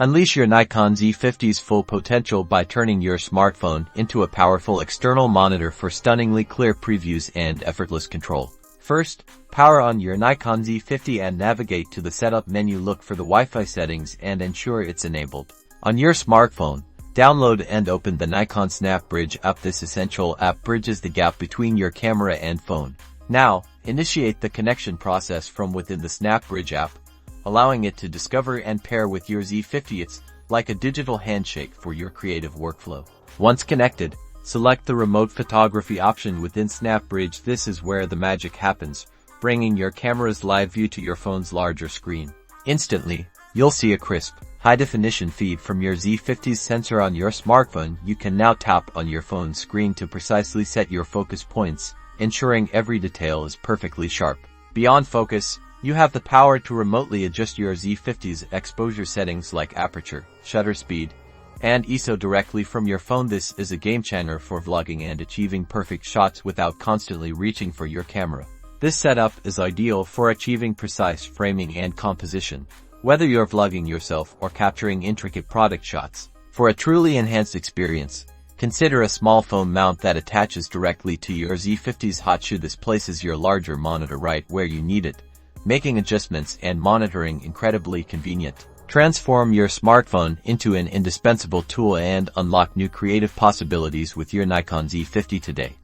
Unleash your Nikon Z50's full potential by turning your smartphone into a powerful external monitor for stunningly clear previews and effortless control. First, power on your Nikon Z50 and navigate to the Setup menu. Look for the Wi-Fi settings and ensure it's enabled. On your smartphone, download and open the Nikon SnapBridge app. This essential app bridges the gap between your camera and phone. Now, initiate the connection process from within the SnapBridge app, allowing it to discover and pair with your Z50. It's like a digital handshake for your creative workflow. Once connected, select the remote photography option within SnapBridge. This is where the magic happens, bringing your camera's live view to your phone's larger screen. Instantly, you'll see a crisp, high-definition feed from your Z50's sensor on your smartphone. You can now tap on your phone's screen to precisely set your focus points, ensuring every detail is perfectly sharp. Beyond focus, you have the power to remotely adjust your Z50's exposure settings like aperture, shutter speed, and ISO directly from your phone. This is a game-changer for vlogging and achieving perfect shots without constantly reaching for your camera. This setup is ideal for achieving precise framing and composition, whether you're vlogging yourself or capturing intricate product shots. For a truly enhanced experience, consider a small phone mount that attaches directly to your Z50's hot shoe. This places your larger monitor right where you need it, making adjustments and monitoring incredibly convenient. Transform your smartphone into an indispensable tool and unlock new creative possibilities with your Nikon Z50 today.